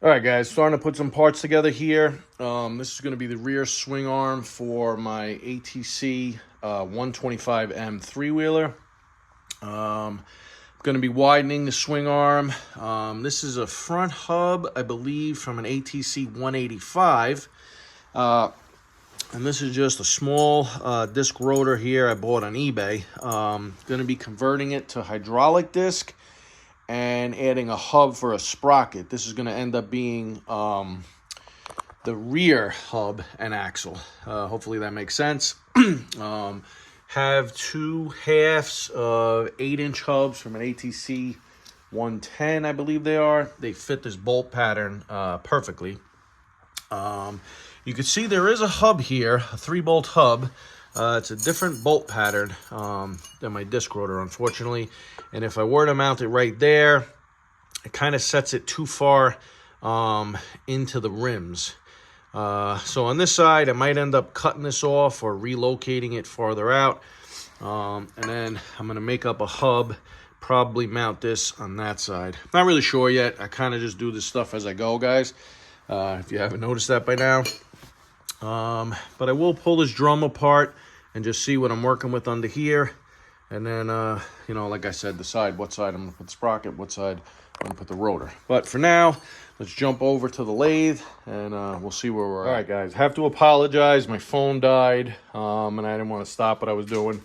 All right, guys, starting to put some parts together here. This is going to be the rear swing arm for my Atc125m three-wheeler. I'm going to be widening the swing arm. This is a front hub, I believe, from an Atc185. And this is just a small disc rotor here I bought on eBay. Going to be converting it to hydraulic disc and adding a hub for a sprocket. This is going to end up being the rear hub and axle. Hopefully that makes sense. Have two halves of 8-inch hubs from an Atc110, I believe they are. They fit this bolt pattern perfectly. You can see there is a hub here, a 3-bolt hub. It's a different bolt pattern than my disc rotor, unfortunately. And if I were to mount it right there, it kind of sets it too far into the rims. So on this side, I might end up cutting this off or relocating it farther out. And then I'm going to make up a hub, probably mount this on that side. Not really sure yet. I kind of just do this stuff as I go, guys, if you haven't noticed that by now. But I will pull this drum apart and just see what I'm working with under here. And then, you know, like I said, decide what side I'm going to put the sprocket, what side I'm going to put the rotor. But for now, let's jump over to the lathe and we'll see where we're at. All right, guys, have to apologize. My phone died and I didn't want to stop what I was doing.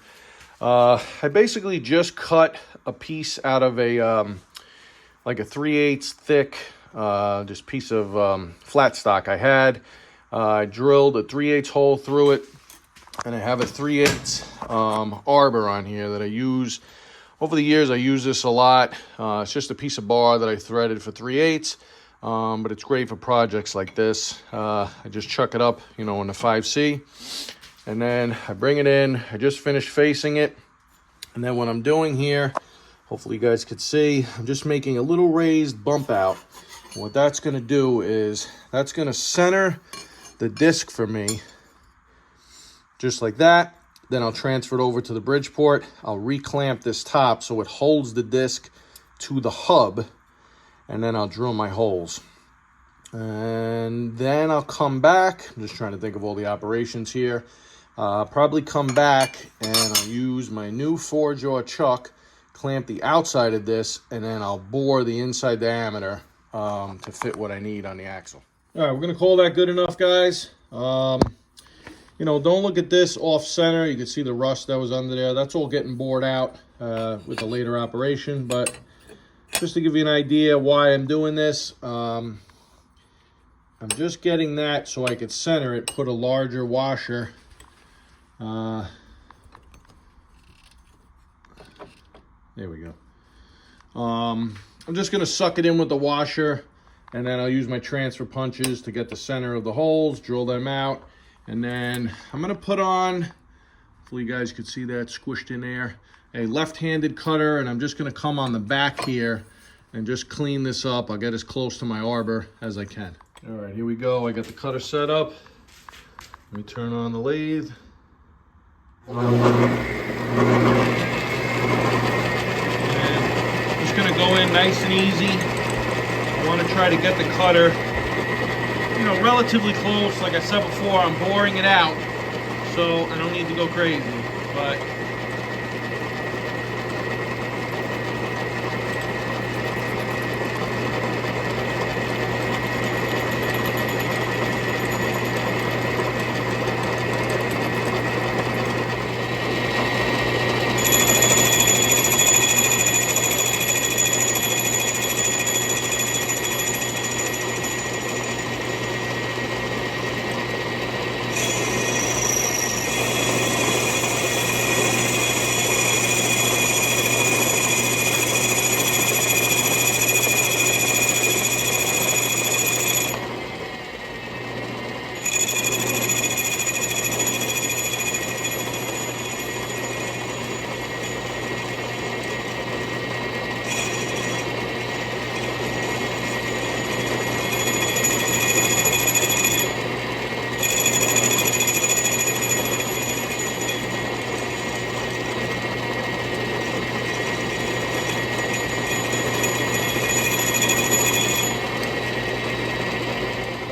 I basically just cut a piece out of a, like a 3/8 thick, just piece of flat stock I had. I drilled a 3/8 hole through it, and I have a 3/8 arbor on here that I use. Over the years, I use this a lot. It's just a piece of bar that I threaded for 3/8, but it's great for projects like this. I just chuck it up, you know, in the 5C, and then I bring it in. I just finished facing it, and then what I'm doing here, hopefully you guys could see, I'm just making a little raised bump out. And what that's going to do is that's going to center the disc for me, just like that. Then I'll transfer it over to the Bridgeport. I'll reclamp this top so it holds the disc to the hub, and then I'll drill my holes. And then I'll come back. I'm just trying to think of all the operations here. Probably come back and I'll use my new 4-jaw chuck, clamp the outside of this, and then I'll bore the inside diameter to fit what I need on the axle. All right, we're going to call that good enough, guys. You know, don't look at this off center. You can see the rust that was under there. That's all getting bored out with a later operation. But just to give you an idea why I'm doing this, I'm just getting that so I could center it, put a larger washer. There we go. I'm just going to suck it in with the washer, and then I'll use my transfer punches to get the center of the holes, drill them out. And then I'm going to put on, hopefully you guys could see that squished in there, a left-handed cutter, and I'm just going to come on the back here and just clean this up. I'll get as close to my arbor as I can. All right, here we go. I got the cutter set up. Let me turn on the lathe. And just going to go in nice and easy. I want to try to get the cutter, you know, relatively close. Like I said before, I'm boring it out, so I don't need to go crazy, but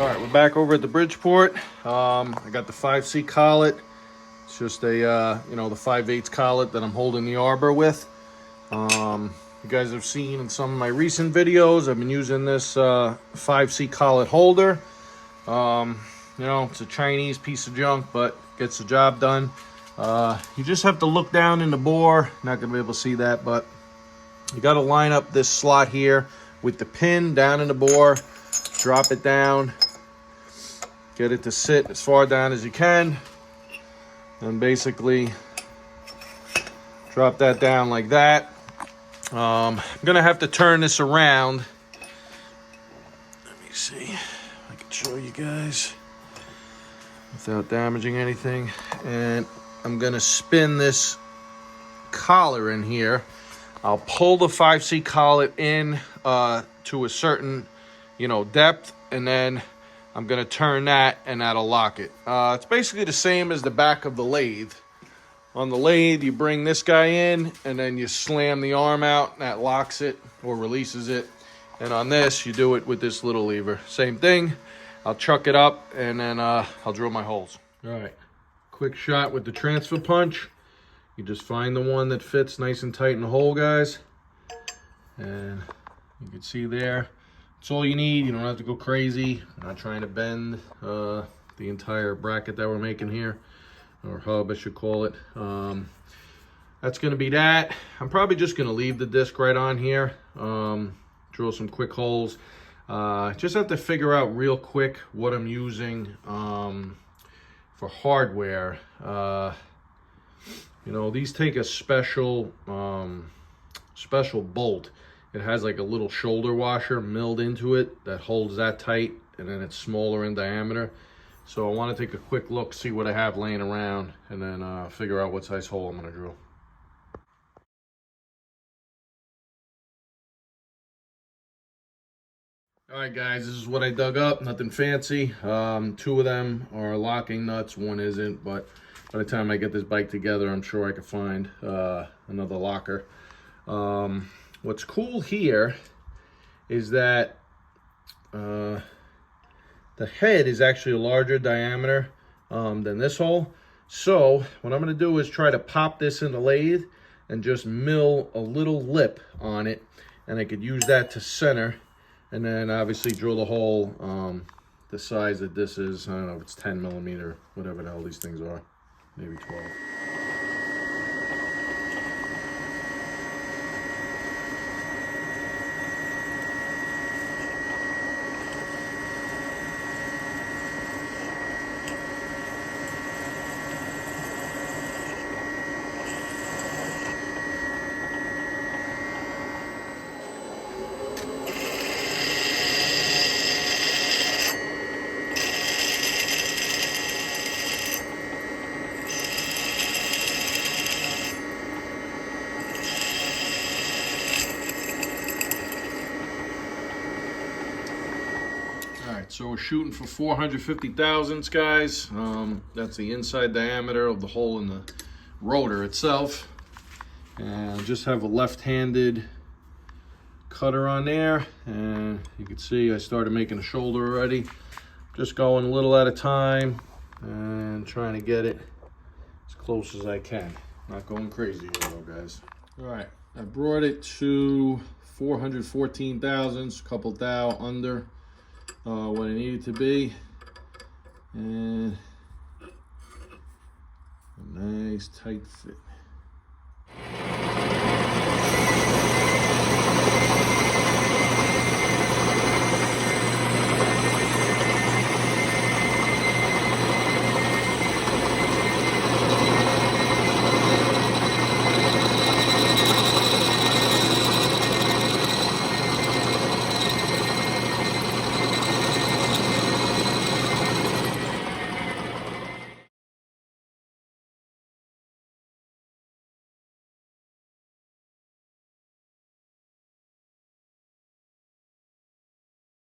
All right, we're back over at the Bridgeport. I got the 5C collet. It's just a, you know, the 5/8 collet that I'm holding the arbor with. You guys have seen in some of my recent videos, I've been using this 5C collet holder. You know, it's a Chinese piece of junk, but gets the job done. You just have to look down in the bore. Not gonna be able to see that, but you got to line up this slot here with the pin down in the bore. Drop it down. Get it to sit as far down as you can. And basically drop that down like that. I'm gonna have to turn this around. Let me see if I can show you guys without damaging anything. And I'm gonna spin this collar in here. I'll pull the 5C collet in to a certain, you know, depth, and then I'm gonna turn that and that'll lock it. It's basically the same as the back of the lathe. On the lathe, you bring this guy in and then you slam the arm out and that locks it or releases it. And on this, you do it with this little lever. Same thing. I'll chuck it up and then I'll drill my holes. All right, quick shot with the transfer punch. You just find the one that fits nice and tight in the hole, guys. And you can see there, it's all you need. You don't have to go crazy. I'm not trying to bend the entire bracket that we're making here, or hub I should call it. That's gonna be that. I'm probably just gonna leave the disc right on here. Drill some quick holes. Just have to figure out real quick what I'm using for hardware. You know, these take a special bolt. It has like a little shoulder washer milled into it that holds that tight, and then it's smaller in diameter. So I want to take a quick look, see what I have laying around, and then figure out what size hole I'm going to drill. All right, guys, this is what I dug up. Nothing fancy. Two of them are locking nuts, one isn't, but by the time I get this bike together, I'm sure I could find another locker. What's cool here is that the head is actually a larger diameter than this hole. So what I'm going to do is try to pop this in the lathe and just mill a little lip on it, and I could use that to center, and then obviously drill the hole the size that this is. I don't know if it's 10 millimeter, whatever the hell these things are, maybe 12. So we're shooting for 450 thousandths, guys. That's the inside diameter of the hole in the rotor itself. And just have a left-handed cutter on there. And you can see I started making a shoulder already. Just going a little at a time and trying to get it as close as I can. Not going crazy here though, guys. All right, I brought it to 414 thousandths, a couple thou under what it needed to be, and a nice tight fit.